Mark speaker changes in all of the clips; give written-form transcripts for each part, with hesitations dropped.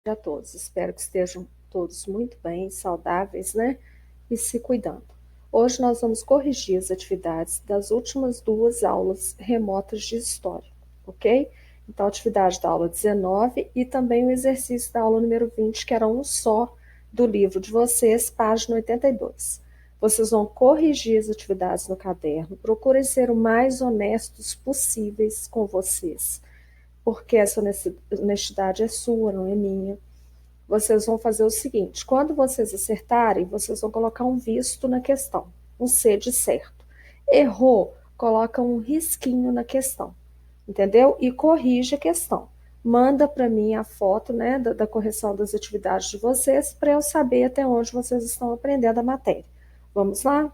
Speaker 1: A todos. Espero que estejam todos muito bem, saudáveis, né? E se cuidando. Hoje nós vamos corrigir as atividades das últimas duas aulas remotas de história, ok? Então, a atividade da aula 19 e também o exercício da aula número 20, que era um só do livro de vocês, página 82. Vocês vão corrigir as atividades no caderno, procurem ser o mais honestos possíveis com vocês, porque essa honestidade é sua, não é minha. Vocês vão fazer o seguinte: quando vocês acertarem, vocês vão colocar um visto na questão, um C de certo. Errou, coloca um risquinho na questão, entendeu? E corrige a questão. Manda para mim a foto, né, da correção das atividades de vocês, para eu saber até onde vocês estão aprendendo a matéria. Vamos lá?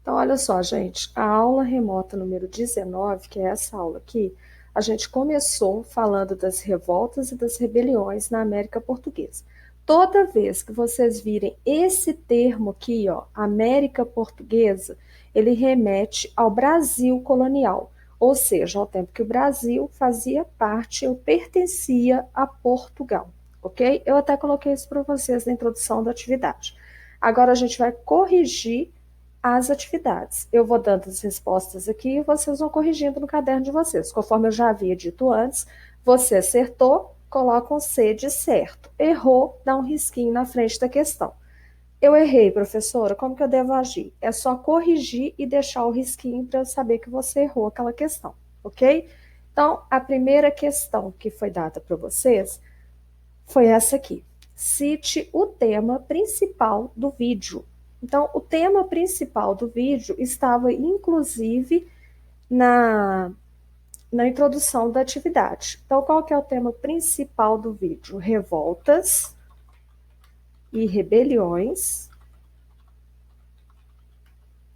Speaker 1: Então, olha só, gente, a aula remota número 19, que é essa aula aqui, a gente começou falando das revoltas e das rebeliões na América Portuguesa. Toda vez que vocês virem esse termo aqui, ó, América Portuguesa, ele remete ao Brasil colonial, ou seja, ao tempo que o Brasil fazia parte, ou pertencia a Portugal, ok? Eu até coloquei isso para vocês na introdução da atividade. Agora a gente vai corrigir as atividades. Eu vou dando as respostas aqui e vocês vão corrigindo no caderno de vocês. Conforme eu já havia dito antes, você acertou, coloca um C de certo. Errou, dá um risquinho na frente da questão. Eu errei, professora, como que eu devo agir? É só corrigir e deixar o risquinho para eu saber que você errou aquela questão, ok? Então, a primeira questão que foi dada para vocês foi essa aqui. Cite o tema principal do vídeo. Então, o tema principal do vídeo estava, inclusive, na introdução da atividade. Então, qual que é o tema principal do vídeo? Revoltas e rebeliões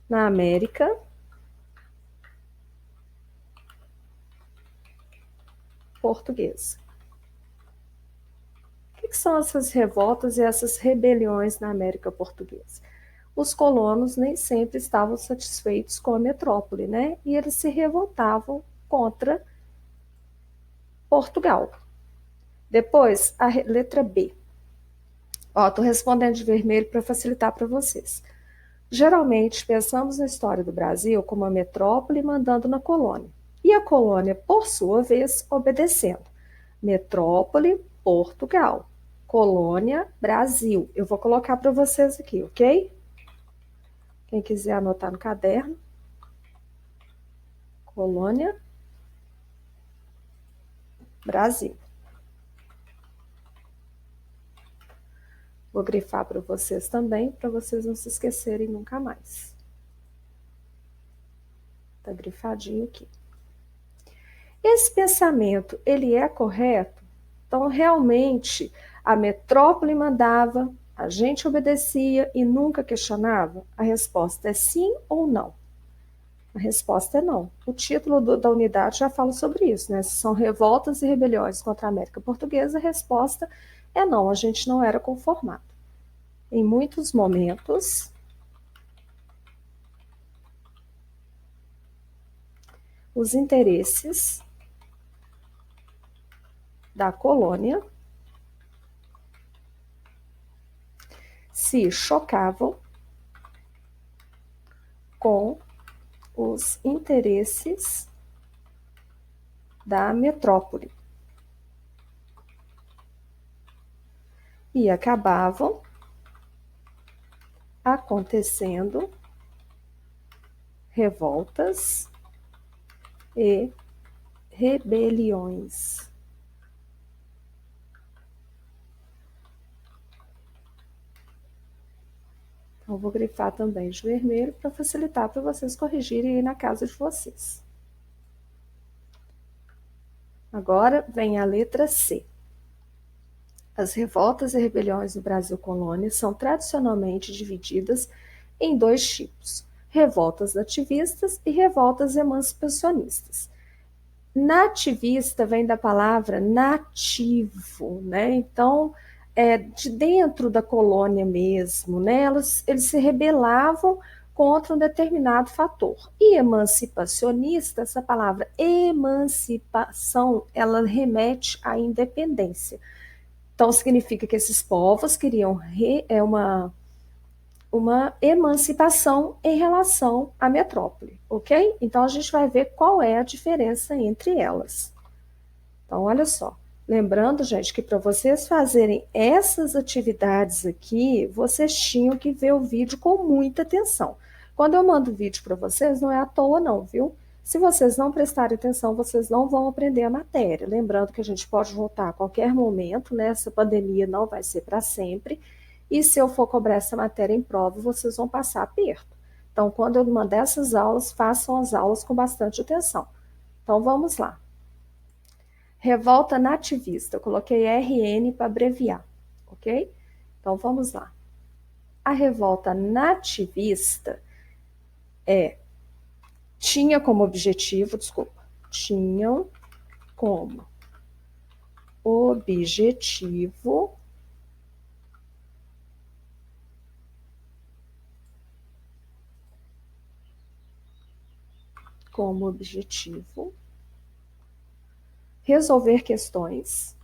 Speaker 1: na América Portuguesa. O que são essas revoltas e essas rebeliões na América Portuguesa? Os colonos nem sempre estavam satisfeitos com a metrópole, né? E eles se revoltavam contra Portugal. Depois, a letra B. Ó, tô respondendo de vermelho para facilitar para vocês. Geralmente, pensamos na história do Brasil como a metrópole mandando na colônia. E a colônia, por sua vez, obedecendo. Metrópole, Portugal. Colônia, Brasil. Eu vou colocar para vocês aqui, ok? Quem quiser anotar no caderno. Colônia, Brasil. Vou grifar para vocês também, para vocês não se esquecerem nunca mais. Tá grifadinho aqui. Esse pensamento, ele é correto? Então, realmente, a metrópole mandava, a gente obedecia e nunca questionava? A resposta é sim ou não? A resposta é não. O título da unidade já fala sobre isso, né? Se são revoltas e rebeliões contra a América Portuguesa, a resposta é não, a gente não era conformado. Em muitos momentos, os interesses da colônia se chocavam com os interesses da metrópole e acabavam acontecendo revoltas e rebeliões. Então, vou grifar também de vermelho para facilitar para vocês corrigirem aí na casa de vocês. Agora vem a letra C. As revoltas e rebeliões no Brasil colônia são tradicionalmente divididas em dois tipos: revoltas nativistas e revoltas emancipacionistas. Nativista vem da palavra nativo, né? Então, de dentro da colônia mesmo, né? Eles se rebelavam contra um determinado fator. E emancipacionista, essa palavra emancipação, ela remete à independência. Então, significa que esses povos queriam uma emancipação em relação à metrópole, ok? Então, a gente vai ver qual é a diferença entre elas. Então, olha só. Lembrando, gente, que para vocês fazerem essas atividades aqui, vocês tinham que ver o vídeo com muita atenção. Quando eu mando o vídeo para vocês, não é à toa não, viu? Se vocês não prestarem atenção, vocês não vão aprender a matéria. Lembrando que a gente pode voltar a qualquer momento, né? Essa pandemia não vai ser para sempre. E se eu for cobrar essa matéria em prova, vocês vão passar aperto. Então, quando eu mandar essas aulas, façam as aulas com bastante atenção. Então, vamos lá. Revolta nativista, eu coloquei RN para abreviar, ok? Então vamos lá. A revolta nativista tinha como objetivo como objetivo resolver questões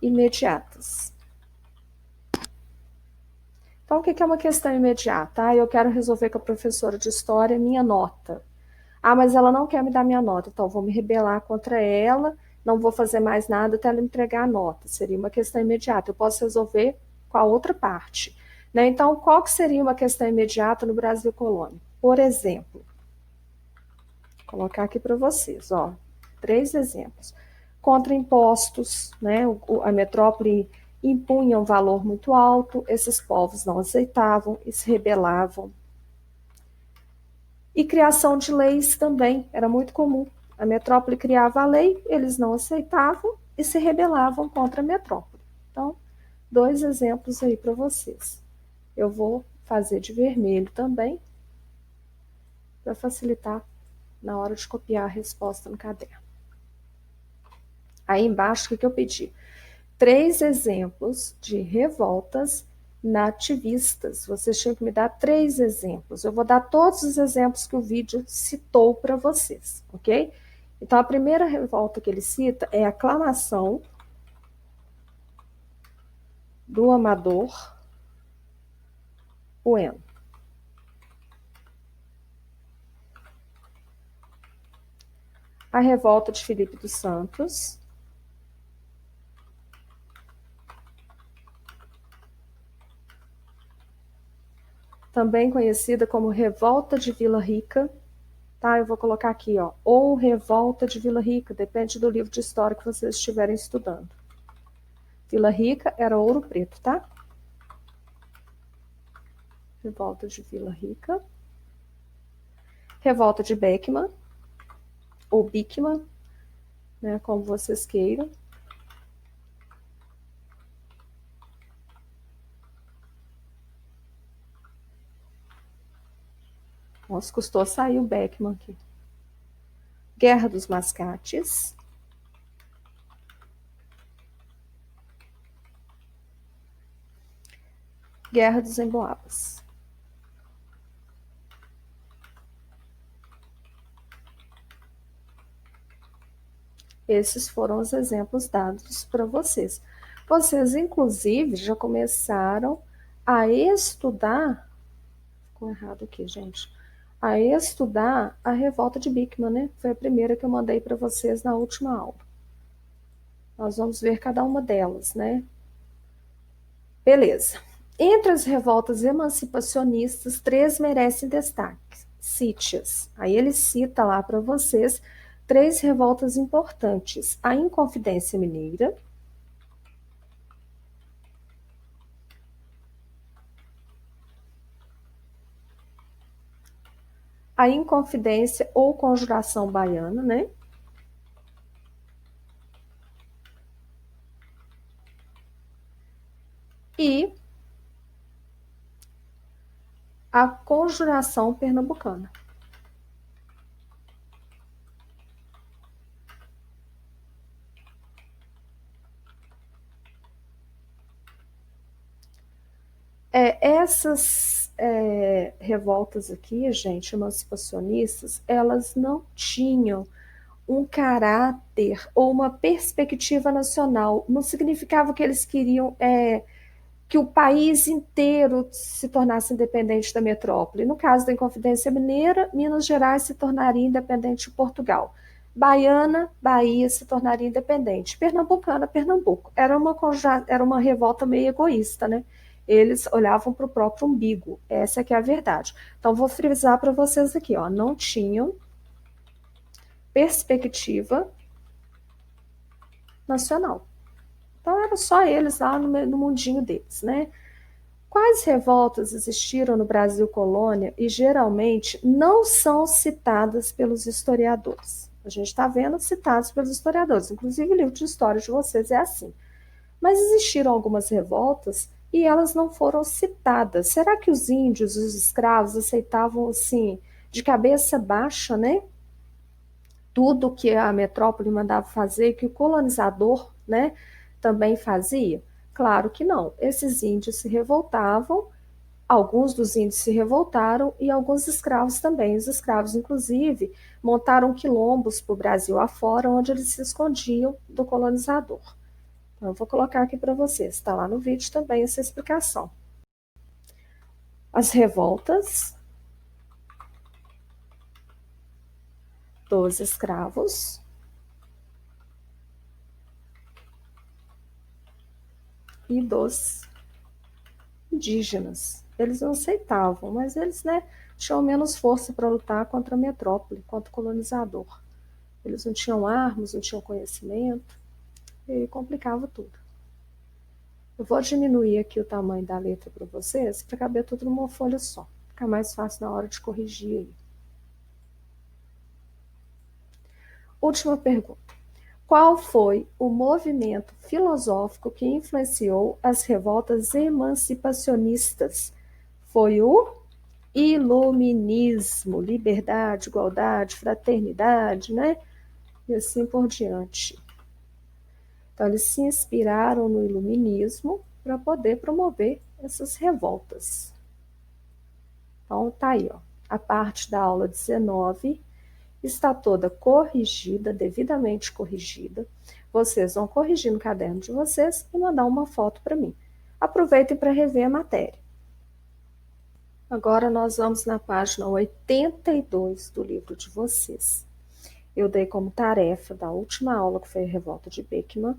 Speaker 1: imediatas. Então, o que é uma questão imediata? Ah, eu quero resolver com a professora de história minha nota. Ah, mas ela não quer me dar minha nota, então vou me rebelar contra ela, não vou fazer mais nada até ela entregar a nota. Seria uma questão imediata. Eu posso resolver com a outra parte. Né? Então, qual que seria uma questão imediata no Brasil colônia? Por exemplo, vou colocar aqui para vocês, ó, 3 exemplos. Contra impostos, né? A metrópole impunha um valor muito alto, esses povos não aceitavam e se rebelavam. E criação de leis também era muito comum. A metrópole criava a lei, eles não aceitavam e se rebelavam contra a metrópole. Então, 2 exemplos aí para vocês. Eu vou fazer de vermelho também, para facilitar na hora de copiar a resposta no caderno. Aí embaixo, o que eu pedi? 3 exemplos de revoltas nativistas. Vocês tinham que me dar 3 exemplos. Eu vou dar todos os exemplos que o vídeo citou para vocês, ok? Então, a primeira revolta que ele cita é a aclamação do Amador Bueno. A revolta de Filipe dos Santos. Também conhecida como Revolta de Vila Rica. Tá, eu vou colocar aqui, ó, ou Revolta de Vila Rica, depende do livro de história que vocês estiverem estudando. Vila Rica era Ouro Preto, tá? Revolta de Vila Rica. Revolta de Beckman, ou Bickman, né, como vocês queiram. Nossa, custou sair o Beckman aqui. Guerra dos Mascates. Guerra dos Emboabas. Esses foram os exemplos dados para vocês. Vocês, inclusive, já começaram a estudar. Ficou errado aqui, gente. A estudar a revolta de Bickman, né? Foi a primeira que eu mandei para vocês na última aula. Nós vamos ver cada uma delas, né? Beleza. Entre as revoltas emancipacionistas, 3 merecem destaque. Cite-as. Aí ele cita lá para vocês 3 revoltas importantes. A Inconfidência Mineira, a Inconfidência ou Conjuração Baiana, né? E a Conjuração Pernambucana. Essas revoltas aqui, gente, emancipacionistas, elas não tinham um caráter ou uma perspectiva nacional. Não significava que eles queriam que o país inteiro se tornasse independente da metrópole. No caso da Inconfidência Mineira, Minas Gerais se tornaria independente de Portugal. Baiana, Bahia se tornaria independente. Pernambucana, Pernambuco. Era uma revolta meio egoísta, né? Eles olhavam para o próprio umbigo. Essa que é a verdade. Então, vou frisar para vocês aqui, ó, não tinham perspectiva nacional. Então, era só eles lá no mundinho deles, né? Quais revoltas existiram no Brasil colônia e geralmente não são citadas pelos historiadores? A gente está vendo citados pelos historiadores, inclusive o livro de história de vocês é assim. Mas existiram algumas revoltas e elas não foram citadas. Será que os índios, os escravos aceitavam assim, de cabeça baixa, né? Tudo que a metrópole mandava fazer, que o colonizador, né, também fazia? Claro que não. Esses índios se revoltavam, alguns dos índios se revoltaram e alguns escravos também. Os escravos, inclusive, montaram quilombos para o Brasil afora, onde eles se escondiam do colonizador. Então, eu vou colocar aqui para vocês, está lá no vídeo também essa explicação. As revoltas dos escravos e dos indígenas. Eles não aceitavam, mas eles, né, tinham menos força para lutar contra a metrópole, contra o colonizador. Eles não tinham armas, não tinham conhecimento, e complicava tudo. Eu vou diminuir aqui o tamanho da letra para vocês, para caber tudo numa folha só. Fica mais fácil na hora de corrigir aí. Última pergunta. Qual foi o movimento filosófico que influenciou as revoltas emancipacionistas? Foi o Iluminismo, liberdade, igualdade, fraternidade, né? E assim por diante. Então, eles se inspiraram no Iluminismo para poder promover essas revoltas. Então, tá aí, ó. A parte da aula 19 está toda corrigida, devidamente corrigida. Vocês vão corrigir no caderno de vocês e mandar uma foto para mim. Aproveitem para rever a matéria. Agora nós vamos na página 82 do livro de vocês. Eu dei como tarefa da última aula, que foi a revolta de Beckmann,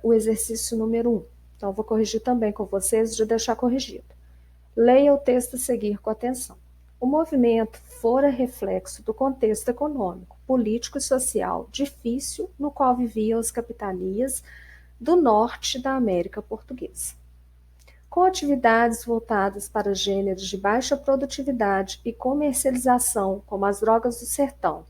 Speaker 1: o exercício número 1. Então, eu vou corrigir também com vocês, de deixar corrigido. Leia o texto a seguir com atenção. O movimento fora reflexo do contexto econômico, político e social difícil no qual viviam as capitanias do norte da América Portuguesa. Com atividades voltadas para gêneros de baixa produtividade e comercialização, como as drogas do sertão,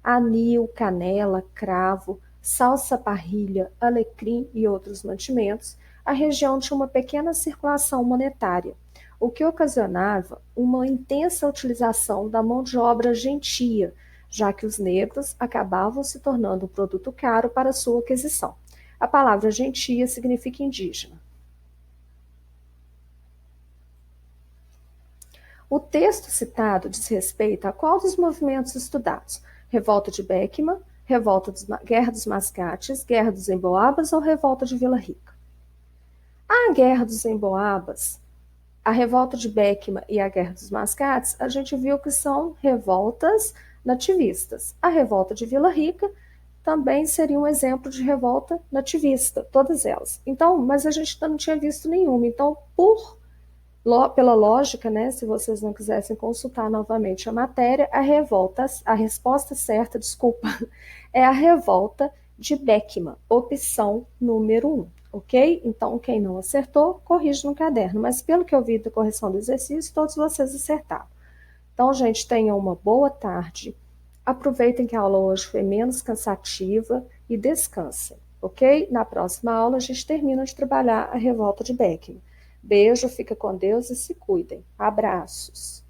Speaker 1: anil, canela, cravo, salsa parrilha, alecrim e outros mantimentos, a região tinha uma pequena circulação monetária, o que ocasionava uma intensa utilização da mão de obra gentia, já que os negros acabavam se tornando um produto caro para sua aquisição. A palavra gentia significa indígena. O texto citado diz respeito a qual dos movimentos estudados? Revolta de Beckmann, Guerra dos Mascates, Guerra dos Emboabas ou Revolta de Vila Rica? A Guerra dos Emboabas, a Revolta de Beckmann e a Guerra dos Mascates, a gente viu que são revoltas nativistas. A Revolta de Vila Rica também seria um exemplo de revolta nativista, todas elas. Então, mas a gente não tinha visto nenhuma. Então, pela lógica, né, se vocês não quisessem consultar novamente a matéria, a resposta certa, desculpa, é a Revolta de Beckmann, opção número 1, ok? Então, quem não acertou, corrige no caderno, mas pelo que eu vi da correção do exercício, todos vocês acertaram. Então, gente, tenham uma boa tarde, aproveitem que a aula hoje foi menos cansativa e descansem, ok? Na próxima aula, a gente termina de trabalhar a Revolta de Beckmann. Beijo, fica com Deus e se cuidem. Abraços.